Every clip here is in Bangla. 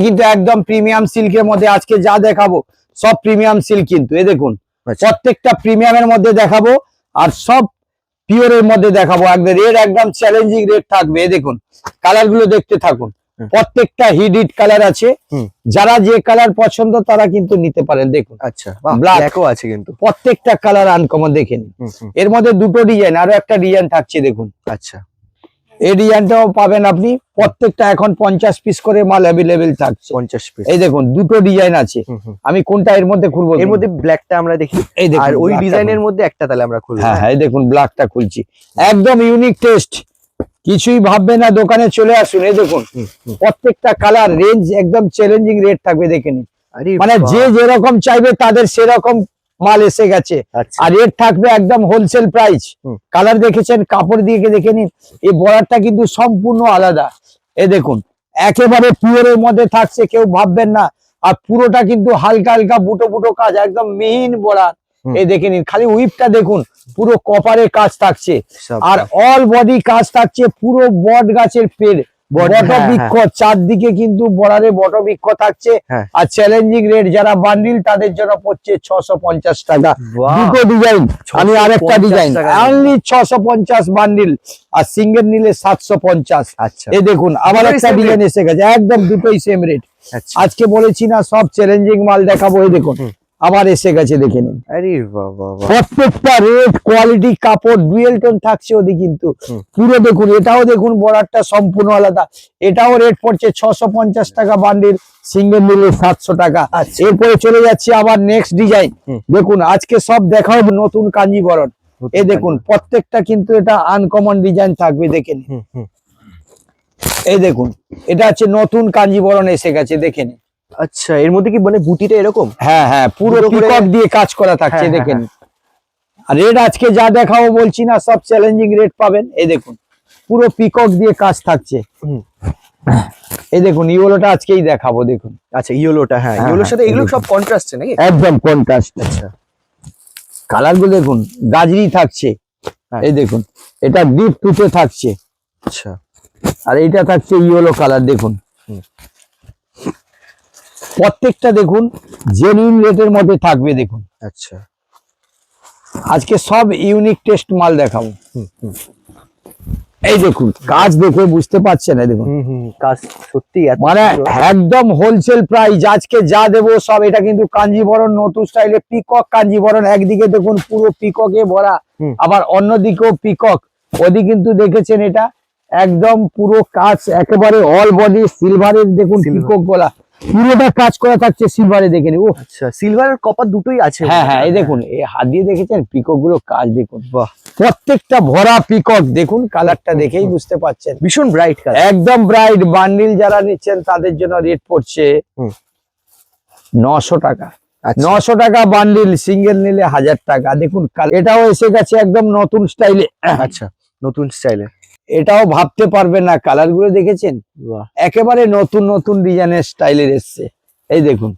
কিন্তু একদম প্রিমিয়াম সিল্কের মধ্যে আজকে যা দেখাবো সব প্রিমিয়াম সিল্ক কিন্তু এই দেখুন প্রত্যেকটা প্রিমিয়ামের মধ্যে দেখাবো আর সব পিওরের মধ্যে দেখাবো। একদম রেট একদম চ্যালেঞ্জিং রেট থাকবে। এই দেখুন কালার গুলো দেখতে থাকুন, প্রত্যেকটা হিট কালার আছে। যারা যে কালার পছন্দ তারা কিন্তু নিতে পারেন। দেখুন আচ্ছা ব্ল্যাকও আছে কিন্তু প্রত্যেকটা কালার আনকমন দেখেন। এর মধ্যে দুটো ডিজাইন, আরো একটা ডিজাইন থাকছে দেখুন। আচ্ছা এই ডিজাইনটাও পাবেন আপনি। প্রত্যেকটা এখন 50 পিস করে মাল অ্যাভেলেবেল থাকছে। 50 পিস। এই দেখুন দুটো ডিজাইন আছে। আমি কোনটা এর মধ্যে খুলবো? এর মধ্যে ব্ল্যাকটা আমরা দেখি, আর ওই ডিজাইনের মধ্যে একটা তাহলে আমরা খুলবো। হ্যাঁ হ্যাঁ এই দেখুন ব্ল্যাকটা খুলছি, একদম ইউনিক টেস্ট, কিছুই ভাববে না, দোকানে চলে আসুন। এই দেখুন প্রত্যেকটা কালার রেঞ্জ একদম চ্যালেঞ্জিং রেট থাকবে দেখে নিন। মানে যে যেরকম চাইবে তাদের সেরকম মাল এসে গেছে। আর রেট থাকবে একদম হোলসেল প্রাইস। কালার দেখেছেন, কাপড় দিয়ে দেখে নিন, এই বর্ডারটা কিন্তু সম্পূর্ণ আলাদা। এই দেখুন একেবারে পিওরের মধ্যে থাকছে, কেউ ভাববেন না। আর পুরোটা কিন্তু হালকা হালকা বুটো বুটো কাজ, একদম মিহিন বর্ডার। এই দেখে নিন, খালি উইপটা দেখুন পুরো কপারের কাজ থাকছে, আর অল বডি কাজ থাকছে পুরো বট গাছের পেড়, বটবৃক্ষ চারদিকে কিন্তু বর্ডারে বটবৃক্ষ থাকছে। আর চ্যালেঞ্জিং রেট যারা বান্ডিল তাদের জন্য পড়ছে 650 টাকা। দুটো ডিজাইন, আমি আরেকটা ডিজাইন অনলি 650 বান্ডিল, আর সিঙ্গেল নিলে 750। এই দেখুন আবার একটা ডিজাইন এসে গেছে, একদম দুটোই সেম রেট। আজকে বলেছি না সব চ্যালেঞ্জিং মাল দেখাবো। এই দেখুন আবার এসে গেছে দেখে নিন। আরে বাবা, প্রত্যেকটা রেট কোয়ালিটি কাপড় ডুয়েল টোন থাকছে ওদিকে কিন্তু পুরো দেখুন। এটাও দেখুন বর্ডারটা সম্পূর্ণ আলাদা, এটাও রেট পড়ছে 650 টাকা বান্ডিল, সিঙ্গেল নিলে 700 টাকা। এরপরে চলে যাচ্ছে আবার নেক্সট ডিজাইন। দেখুন আজকে সব দেখাও নতুন কাঞ্জিবরণ। এই দেখুন প্রত্যেকটা কিন্তু এটা আনকমন ডিজাইন থাকবে দেখে নিন। এই দেখুন এটা হচ্ছে নতুন কাঞ্জিবরণ এসে গেছে দেখে নিন। আচ্ছা এর মধ্যে কি মানে বুটিটা এরকম? হ্যাঁ হ্যাঁ পুরো পিকক দিয়ে কাজ করা থাকছে দেখেন। আর রেট আজকে যা দেখাবো বলছি না সব চ্যালেঞ্জিং রেট পাবেন। এই দেখুন পুরো পিকক দিয়ে কাজ থাকছে। এই দেখুন ইয়েলোটা আজকেই দেখাবো দেখুন। আচ্ছা ইয়েলোটা, হ্যাঁ ইয়েলোর সাথে এগুলো সব কন্ট্রাস্ট নাকি? একদম কন্ট্রাস্ট। আচ্ছা কালার গুলো দেখুন, গাজরি থাকছে। এই দেখুন এটা ডিপ টুতে থাকছে। আচ্ছা আর এইটা থাকছে ইয়েলো কালার দেখুন। প্রত্যেকটা দেখুন জেনুইন রেটের মধ্যে থাকবে দেখুন। আচ্ছা আজকে সব ইউনিক টেস্ট মাল দেখাবো। এই দেখুন কাজ দেখে বুঝতে পারছেন না, দেখুন কাজ সত্যি মানে একদম হোলসেল প্রাইস। আজকে যা দেবো সব এটা কিন্তু কাঞ্জিবরণ নতুন স্টাইলে পিকক কাঞ্জিবরণ। একদিকে দেখুন পুরো পিককে ভরা, আবার অন্যদিকেও পিকক। ওদিকে কিন্তু দেখেছেন এটা একদম পুরো কাজ একেবারে অল বডি সিলভারের দেখুন পিকক গলা, পুরোটা কাজ করা থাকছে সিলভারে দেখে নিন। আচ্ছা সিলভার আর কপার দুটোই আছে। হ্যাঁ হ্যাঁ এই দেখুন এই হাত দিয়ে দেখেছেন পিকক গুলো কাজ দেখুন। বাহ প্রত্যেকটা ভরা পিকক দেখুন, কালারটা দেখেই বুঝতে পারছেন ভীষণ ব্রাইট কালার, একদম ব্রাইট। বান্ডিল যারা নিচ্ছেন তাদের জন্য রেট পড়ছে 900 টাকা। 900 টাকা বান্ডিল, সিঙ্গেল নিলে 1000 টাকা। দেখুন এটাও এসে গেছে একদম নতুন স্টাইলে। আচ্ছা নতুন স্টাইলে, এটাও ভাবতে পারবেন না, কালার গুলো দেখেছেন একেবারে নতুন নতুন ডিজাইনের স্টাইলের এসছে। এই দেখুন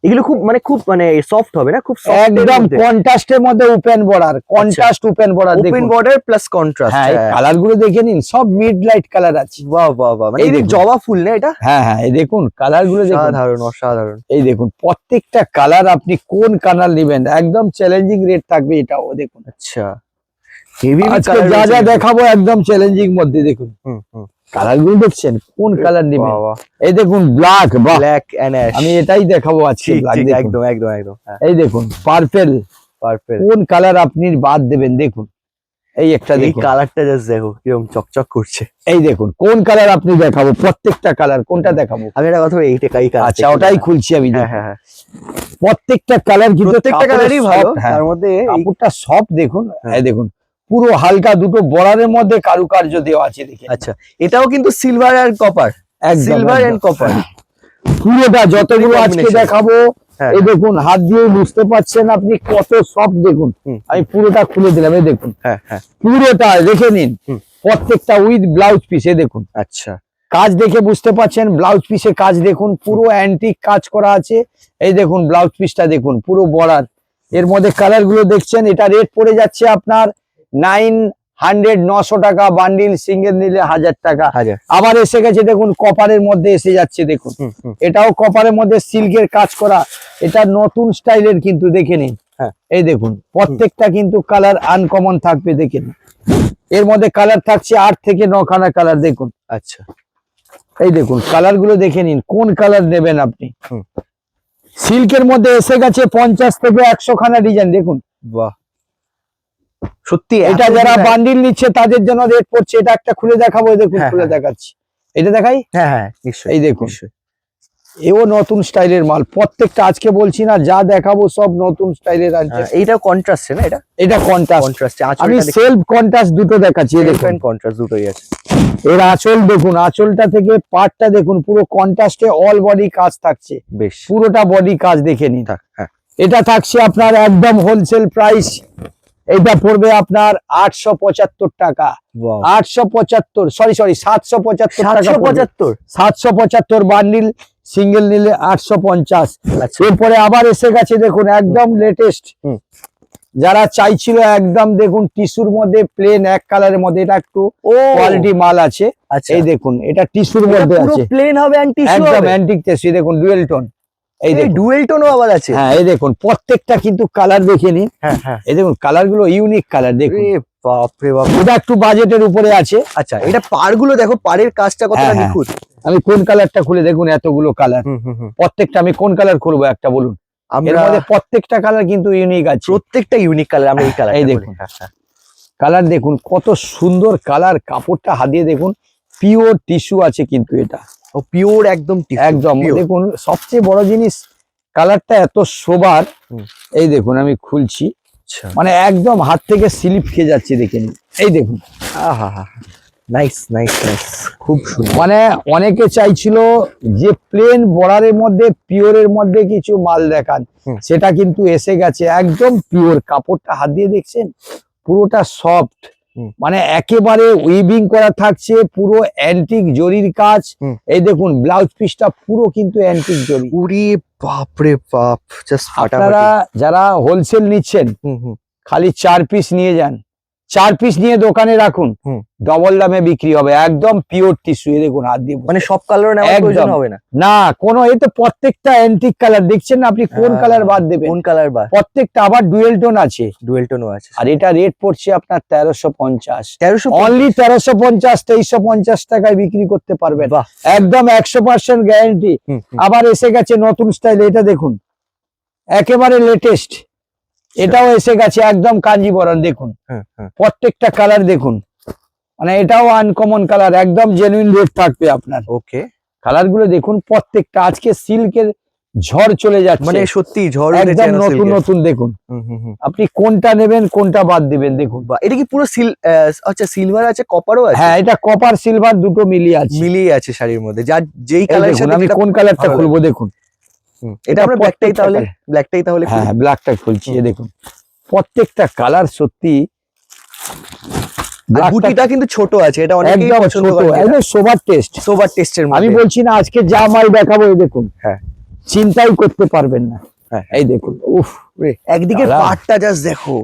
এগুলো খুব মানে সফট হবে না? খুব একদম কন্ট্রাস্টের মধ্যে open border, contrast open border, open border plus contrast. হ্যাঁ কালার গুলো দেখে নিন সব মিড লাইট কালার আছে। বাহ বাহ বাহ, মানে এই জবা ফুল না এটা? হ্যাঁ হ্যাঁ এই দেখুন কালার গুলো দেখুন, অসাধারণ অসাধারণ। এই দেখুন প্রত্যেকটা কালার আপনি কোন কালার নেবেন একদম চ্যালেঞ্জিং রেট থাকবে এটাও দেখুন। আচ্ছা হেভি আজকে যা যা দেখাবো একদম চ্যালেঞ্জিং মধ্যে দেখুন। কালার গুলো দেখছেন কোন কালার নেবেন। এই দেখুন ব্ল্যাক, ব্ল্যাক এন্ড অ্যাশ, আমি এটাই দেখাবো আজকে। একদম একদম একদম। এই দেখুন পার্পল, পার্পল কোন কালার আপনি বাদ দেবেন দেখুন। এই একটা দেখুন, এই কালারটা জাস্ট দেখো কিরকম চকচক করছে। এই দেখুন কোন কালার আপনি দেখাবো, প্রত্যেকটা কালার কোনটা দেখাবো? আমি একটা কথা এইটাই কালার। আচ্ছা ওটাই খুলছি আমি। হ্যাঁ হ্যাঁ প্রত্যেকটা কালার কিন্তু প্রত্যেকটা কালারই ভালো, তার মধ্যে কাপড়টা সফট দেখুন। এই দেখুন পুরো হালকা দুটো বর্ডারের মধ্যে কারুকার্য দেওয়া আছে দেখে। আচ্ছা এটাও কিন্তু সিলভার আর কপার, সিলভার এন্ড কপার পুরোটা যতগুলো আজকে দেখাবো। এই দেখুন হাত দিয়ে বুঝতে পারছেন আপনি কত সফট দেখুন। আমি পুরোটা খুলে দিলাম, এই দেখুন পুরোটা দেখে নিন। প্রত্যেকটা উইথ ব্লাউজ পিস। এই দেখুন আচ্ছা কাজ দেখে বুঝতে পারছেন, ব্লাউজ পিসে কাজ দেখুন পুরো অ্যান্টিক কাজ করা আছে। এই দেখুন ব্লাউজ পিসটা দেখুন পুরো বর্ডার, এর মধ্যে কালার গুলো দেখছেন। এটা রেট পড়ে যাচ্ছে আপনার 900 টাকা বান্ডিল, সিঙ্গেল নিলে 1000 টাকা। 1000 আবার এসে গেছে দেখুন কপারের মধ্যে এসে যাচ্ছে দেখুন, এটাও কপারের মধ্যে সিল্কের কাজ করা, এটা নতুন স্টাইলের কিন্তু দেখে নিন। হ্যাঁ। এই দেখুন প্রত্যেকটা কিন্তু কালার আনকমন থাকবে দেখে নিন। এর মধ্যে কালার থাকছে 8 থেকে 9 খানা কালার দেখুন। আচ্ছা, এই দেখুন কালার গুলো দেখে নিন, কোন কালার নেবেন আপনি। সিল্কের মধ্যে এসে গেছে 50 থেকে 100 খানা ডিজাইন দেখুন। বাহ, সত্যি এটা যারা বান্ডিল নিচ্ছে তাদের জন্য রেট পড়ছে। এটা একটা খুলে দেখাবো, এই দেখুন হ্যাঁ, খুলে হ্যাঁ। দেখাচ্ছি, এটা দেখাই। হ্যাঁ হ্যাঁ নিশ্চয়ই, এই দেখুন নিশ্চয়ই। এও নতুন স্টাইলের মাল, প্রত্যেকটা আজকে বলছি না যা দেখাবো সব নতুন স্টাইলের আছে। এইটা কন্ট্রাস্ট না, এটা কন্ট্রাস্ট, কন্ট্রাস্ট আমি সেলফ কন্ট্রাস্ট দুটো দেখাচ্ছি। এই দেখুন কন্ট্রাস্ট দুটোই আছে। এর আঁচল দেখুন, আঁচলটা থেকে পাটটা দেখুন পুরো কন্ট্রাস্টে অল বডি কাজ থাকছে, বেশ, পুরোটা বডি কাজ দেখে নিন। হ্যাঁ এটা থাকছে আপনার একদম হোলসেল প্রাইস, এটা পড়বে আপনার 875 টাকা। 875, সরি 775 টাকা। 775 বান্ডিল, সিঙ্গেল নিলে 850। আচ্ছা, এরপরে আবার এসে গেছে দেখুন একদম লেটেস্ট, যারা চাইছিল একদম দেখুন টিস্যুর মধ্যে প্লেন এক কালারের মধ্যে, এটা একটু কোয়ালিটি মাল আছে। এই দেখুন এটা টিস্যুর মধ্যে আছে, প্লেন হবে একদম অ্যান্টিক টিস্যু। দেখুন ডুয়েল টোন, এই দেখুন ডুয়েল টোনও আবার আছে। হ্যাঁ এই দেখুন প্রত্যেকটা কিন্তু কালার দেখে নিন। হ্যাঁ হ্যাঁ, এই দেখুন কালার গুলো ইউনিক কালার দেখুন। বাপ রে বাপ, এটা একটু বাজেটের উপরে আছে। আচ্ছা, এটা পাড়গুলো দেখো, পাড়ের কাজটা কতটা হ্যাঁ, হ্যাঁ। নিখুঁত। আমি কোন কালারটা খুলে দেখুন, এতগুলো কালার, প্রত্যেকটা আমি কোন কালার খুলবো একটা বলুন। এর আমরা মধ্যে প্রত্যেকটা কালার কিন্তু ইউনিক আছে, প্রত্যেকটা ইউনিক কালার। আমরা এই কালার এই দেখুন কালার দেখুন কত সুন্দর কালার, কাপড়টা হাত দিয়ে দেখুন পিওর টিস্যু আছে কিন্তু এটা, ও পিওর একদম একদম দেখুন সবচেয়ে বড় জিনিস কালারটা এত সোবার। এই দেখুন আমি খুলছি, মানে একদম হাত থেকে স্লিপ খেয়ে যাচ্ছে দেখে নিন। এই দেখুন নাইস নাইস নাইস, খুব সুন্দর। মানে অনেকে চাইছিল যে প্লেন বর্ডারের মধ্যে পিওরের মধ্যে কিছু মাল দেখান, সেটা কিন্তু এসে গেছে একদম পিওর। কাপড়টা হাত দিয়ে দেখছেন পুরোটা সফট, মানে একেবারে উইভিং করা থাকছে, পুরো অ্যান্টিক জরির কাজ। এই দেখুন ব্লাউজ পিসটা পুরো কিন্তু অ্যান্টিক জরি। ওরে বাপ রে বাপ, জাস্ট আপনারা যারা হোলসেল নিচ্ছেন খালি 4 পিস নিয়ে যান, 4 পিস নিয়ে দোকানে রাখুন, ডবল দামে বিক্রি হবে। একদম পিওর টিস্যু, দেখুন হাত দিয়ে, মানে সব কালার নেওয়ার প্রয়োজন হবে না। না কোনো, এই তো প্রত্যেকটা অ্যান্টিক কালার দেখছেন না আপনি, কোন কালার বাদ দেবেন, কোন কালার বাদ, প্রত্যেকটা। আবার ডুয়েল টোন আছে, ডুয়েল টোনও আছে। আর এটা রেট পড়ছে আপনার 1350, 1350, অনলি 1350, 2350 টাকায় বিক্রি করতে পারবেন, একদম 100% গ্যারান্টি। আবার এসে গেছে নতুন স্টাইল, এটা দেখুন একেবারে লেটেস্ট, এটাও এসে গেছে একদম কাঞ্জিবরম। দেখুন প্রত্যেকটা কালার দেখুন, মানে এটাও আনকমন কালার, একদম জেনুইন রেট থাকবে আপনার। ওকে, কালার গুলো দেখুন প্রত্যেকটা, আজকে সিল্কের ঝড় চলে যাচ্ছে, মানে সত্যি ঝড় একদম নতুন নতুন। দেখুন আপনি কোনটা নেবেন কোনটা বাদ দিবেন দেখুন। এটা কি পুরো আচ্ছা সিলভার আছে, কপারও আছে? হ্যাঁ এটা কপার সিলভার দুটো মিলিয়ে আছে, মিলিয়ে আছে শাড়ির মধ্যে। যার যেই কালার, আমি কোন কালারটা খুলবো দেখুন। এটা আমরা ব্ল্যাকটাই তাহলে হ্যাঁ ব্ল্যাকটা খুলছি। দেখুন প্রত্যেকটা কালার সত্যি, বুটিটা কিন্তু ছোট আছে, এটা অনেকেই পছন্দ করে, একদম সোবার টেস্ট, সোবার টেস্টের মধ্যে। আমি বলছি না আজকে যা মাল দেখাবো, এই দেখুন হ্যাঁ চিন্তাই করতে পারবেন না। এই দেখুন উফ, একদিকে পাটটা জাস্ট দেখো,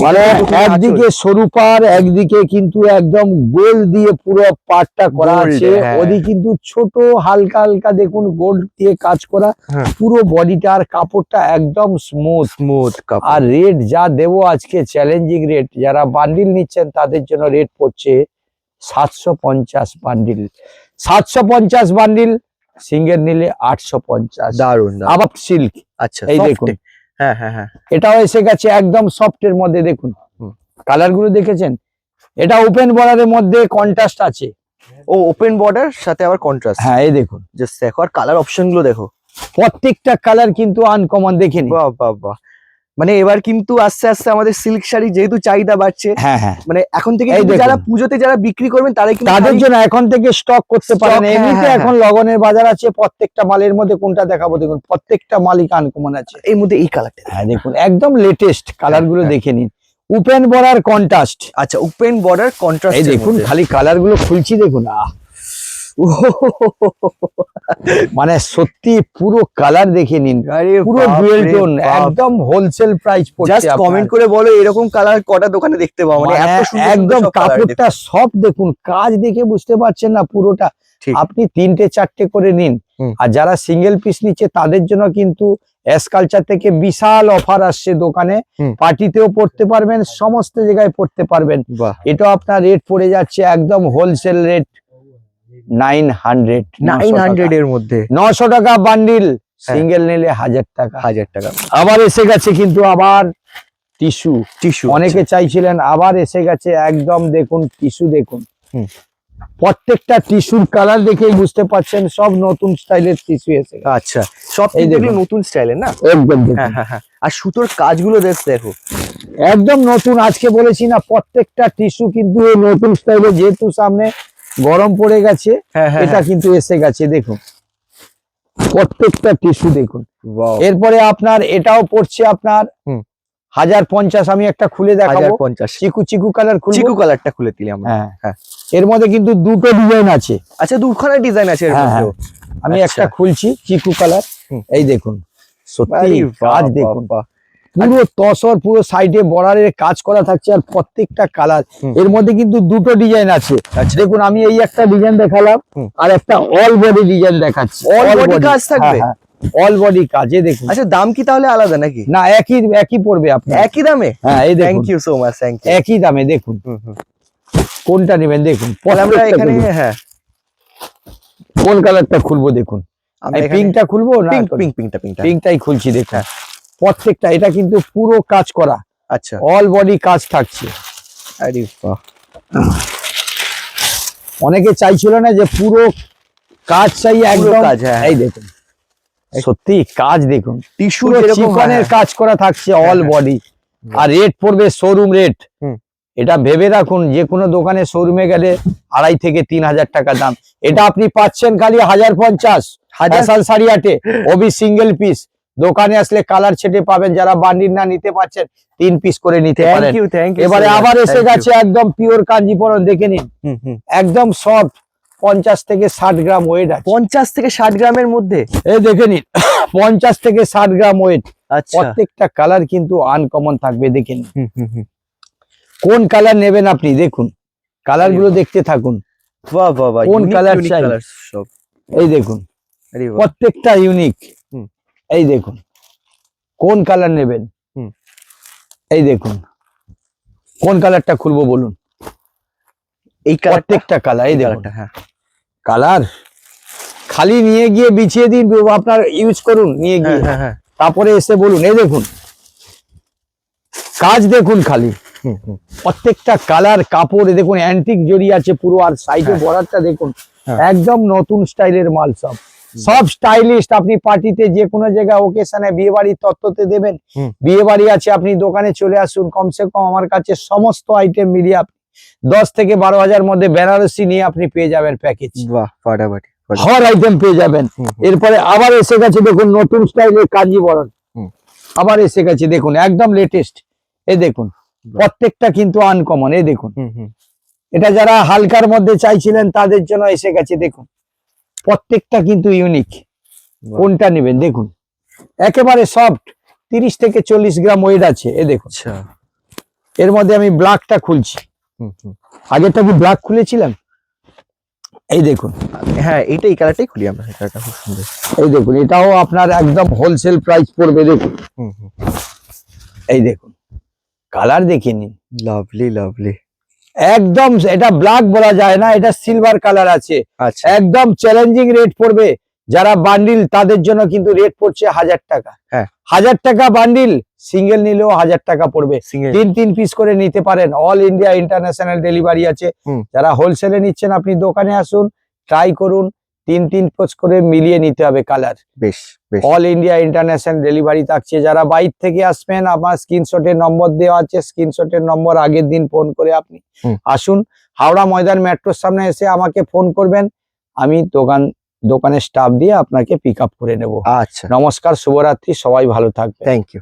মানে একদিকে সরু পাড়, একদিকে কিন্তু একদম গোল দিয়ে পুরো পাড়টা করা আছে, ওদিকে কিন্তু ছোট হালকা হালকা দেখুন গোল্ড দিয়ে কাজ করা, পুরো বডিটা আর কাপড়টা একদম স্মুথ স্মুথ। আর রেট যা দেবো আজকে চ্যালেঞ্জিং রেট, যারা বান্ডিল নিচ্ছেন তাদের জন্য রেট পড়ছে 750 বান্ডিল, 750 বান্ডিল, সিঙ্গেল নিলে 850। দারুন। আবার সিল্ক, আচ্ছা এই দেখুন হ্যাঁ হ্যাঁ হ্যাঁ, এটাও এসে গেছে একদম সফটের মধ্যে। দেখুন কালার গুলো দেখেছেন, এটা ওপেন বর্ডারের মধ্যে কন্ট্রাস্ট আছে। ও ওপেন বর্ডার সাথে আবার কন্ট্রাস্ট। হ্যাঁ এই দেখুন জাস্ট দেখো, আর কালার অপশন গুলো দেখো, প্রত্যেকটা কালার কিন্তু আনকমন দেখে নিন। বাহ বাহ বাহ, মানে এবার কিন্তু আস্তে আস্তে আমাদের সিল্ক শাড়ি যেহেতু চাহিদা বাড়ছে, হ্যাঁ হ্যাঁ, মানে এখন থেকে যারা পুজোতে যারা বিক্রি করবেন তারাই কিন্তু তাদের জন্য এখন থেকে স্টক করতে পারেন। এমনিতে এখন লগনের বাজার আছে, প্রত্যেকটা মালের মধ্যে কোনটা দেখাবো দেখুন, প্রত্যেকটা মালিক আনকমন আছে। এর মধ্যে এই কালারটা, হ্যাঁ দেখুন একদম লেটেস্ট কালার গুলো দেখে নিন। ওপেন বর্ডার কন্ট্রাস্ট, আচ্ছা ওপেন বর্ডার কন্ট্রাস্ট, এই দেখুন খালি কালার গুলো খুলছি দেখুন। মানে সত্যি পুরো কালার দেখে নিন, আরে পুরো ডুয়েল টোন, একদম হোলসেল প্রাইস পড়ছে। জাস্ট কমেন্ট করে বলো এরকম কালার কটা দোকানে দেখতে পাও, মানে এত সুন্দর একদম কাপড়টা সব দেখুন, কাজ দেখে বুঝতে পারছেন না পুরোটা। আপনি 3টে 4টে করে নিন। আর যারা সিঙ্গেল পিস নিচ্ছে তাদের জন্য কিন্তু এস কালচার থেকে বিশাল অফার আসছে দোকানে, পার্টিতেও পড়তে পারবেন, সমস্ত জায়গায় পড়তে পারবেন। এটা আপনার রেট পড়ে যাচ্ছে একদম হোলসেল রেট 900 এর মধ্যে 900 টাকা বান্ডিল, সিঙ্গেল নিলে 1000 টাকা। আবার এসে গেছে কিন্তু আবার টিস্যু, অনেকে চাইছিলেন, আবার এসে গেছে একদম দেখুন টিস্যু দেখুন, প্রত্যেকটা টিস্যুর কালার দেখেই বুঝতে পারছেন সব নতুন স্টাইলের টিস্যু এসে গেছে। আচ্ছা, সব কিন্তু নতুন স্টাইলের না? একদম। আর সুতোর কাজগুলো দেখো একদম নতুন। আজকে বলেছি না প্রত্যেকটা টিস্যু কিন্তু নতুন স্টাইলের, যেহেতু সামনে গরম পড়ে গেছে এটা কিন্তু এসে গেছে দেখুন, প্রত্যেকটা টিস্যু দেখুন। এরপরে আপনার এটাও পড়ছে আপনার 1050। আমি একটা খুলে দেখাবো, চিকু কালার, চিকু কালারটা খুলে দিলাম। হ্যাঁ, এর মধ্যে কিন্তু দুটো ডিজাইন আছে। আচ্ছা, দুখানা ডিজাইন আছে এর মধ্যে। আমি একটা খুলছি চিকু কালার, এই দেখুন, সত্যি কাজ দেখুন, পুরো তসর, পুরো সাইডে বর্ডারের কাজ করা থাকছে, আর প্রত্যেকটা কালার। এর মধ্যে কিন্তু দুটো ডিজাইন আছে। দেখুন, আমি এই একটা ডিজাইন দেখালাম, আর একটা অল বডি ডিজাইন দেখাচ্ছি। অল বডি কাজ থাকবে? অল বডি কাজে দেখুন। আচ্ছা, দাম কি তাহলে আলাদা নাকি? না, একই পড়বে আপনার, একই দামে। হ্যাঁ, এই দেখুন, thank you so much, thank you. একই দামে দেখুন, কোনটা নেবেন দেখুন। আমরা এখানে কোন কালারটা খুলবো দেখুন, পিঙ্কটা খুলবো না? পিঙ্কটাই খুলছি দেখুন। প্রত্যেকটা এটা কিন্তু পুরো কাজ করা, আচ্ছা, অল বডি কাজ থাকছে। আরে বাহ, অনেকে চাইছিল না যে পুরো কাজ চাই একদম, এই দেখুন, সত্যি কাজ দেখুন, টিস্যু চিকনের কাজ করা থাকছে অল বডি। আর রেট পড়বে শোরুম রেট। এটা ভেবে রাখুন, যে কোনো দোকানে শোরুমে গেলে 2500 থেকে 3000 টাকা দাম, এটা আপনি পাচ্ছেন খালি 1050। শাড়ি আটে ওবি সিঙ্গেল পিস, দোকানে আসলে কালার ছেটে পাবেন। যারা বান্ডিল না নিতে পারছেন 3 পিস করে নিতে পারেন। এবারে আবার এসে গেছে একদম পিওর কাঞ্জিপুরম, দেখে নিন, একদম সফট, 50 থেকে 60 গ্রাম ওয়েট আছে। 50 থেকে 60 গ্রামের মধ্যে, এই দেখে নিন, 50 থেকে 60 গ্রাম ওয়েট। প্রত্যেকটা কালার কিন্তু আনকমন থাকবে, দেখে নিন। কোন কালার নেবেন আপনি দেখুন, কালার গুলো দেখতে থাকুন, কোন কালার চাই। এই দেখুন, প্রত্যেকটা ইউনিক। এই দেখুন, কোন কালার নেবেন, এই দেখুন, কোন কালারটা খুলবো বলুন। এই প্রত্যেকটা কালার, এই দেখুন, কালার খালি নিয়ে গিয়ে বিছিয়ে দিন, আপনার ইউজ করুন নিয়ে গিয়ে, তারপরে এসে বলুন। এই দেখুন, কাজ দেখুন খালি, প্রত্যেকটা কালার, কাপড় দেখুন, অ্যান্টিক জড়ি আছে পুরো, আর সাইডে বর্ডারটা দেখুন, একদম নতুন স্টাইলের মাল, সব স্টাইলিস্ট। আপনি পার্টিতে যে কোনো জায়গায় ওকেশনে, বিয়ে বাড়ির তত্ত্বতে দেবেন, বিয়ে বাড়ি আছে, আপনি দোকানে চলে আসুন। কমসে কম আমার কাছে সমস্ত আইটেম মিলিয়ে আপনি 10 থেকে 12,000 মধ্যে বেনারসি নিয়ে আপনি পেয়ে যাবেন প্যাকেজ। হর আইটেম পেয়ে যাবেন। এরপরে আবার এসে গেছে দেখুন নতুন স্টাইলের কাঞ্জিবরম, আবার এসে গেছে দেখুন, একদম লেটেস্ট। এই দেখুন, প্রত্যেকটা কিন্তু আনকমন। এই দেখুন, এটা যারা হালকার মধ্যে চাইছিলেন তাদের জন্য এসে গেছে দেখুন, প্রত্যেকটা কিন্তু ইউনিক। কোনটা নেবেন দেখুন, একেবারে সফট, 30 থেকে 40 গ্রাম ওয়েট আছে। এই দেখুন, এর মধ্যে আমি ব্ল্যাকটা খুলছি, আগেরটা কি ব্ল্যাক খুলেছিলাম? এই দেখুন, হ্যাঁ, এই কালারটাই খুলি আমরা, এটা খুব সুন্দর। এই দেখুন, এটাও আপনার একদম হোলসেল প্রাইস পড়বে দেখুন। এই দেখুন, কালার দেখে নিন, লাভলি। একদম এটা ব্ল্যাক বলা যায় না, এটা সিলভার কালার আছে। একদম চ্যালেঞ্জিং রেট পড়বে। যারা বান্ডিল তাদের জন্য কিন্তু রেট পড়ছে 1000 টাকা। 1000 টাকা বান্ডিল, সিঙ্গেল নিলেও 1000 টাকা পড়বে। 3 পিস করে নিতে পারেন, অল ইন্ডিয়া ইন্টারন্যাশনাল ডেলিভারি আছে। যারা হোলসেলে নিচ্ছেন আপনি দোকানে আসুন, ট্রাই করুন, 3 পিস করে মিলিয়ে নিতে হবে কালার। বেশ, অল ইন্ডিয়া ইন্টারন্যাশনাল ডেলিভারি থাকছে। যারা বাইরে থেকে আসবেন, আমার স্ক্রিনশটের নম্বর দেওয়া আছে, স্ক্রিনশটের নম্বর আগের দিন ফোন করে আপনি আসুন। হাওড়া ময়দান মেট্রোর সামনে এসে আমাকে ফোন করবেন, আমি দোকানের স্টাফ দিয়ে আপনাকে পিক আপ করে নেব। আচ্ছা, নমস্কার, শুভরাত্রি, সবাই ভালো থাকবে। Thank you.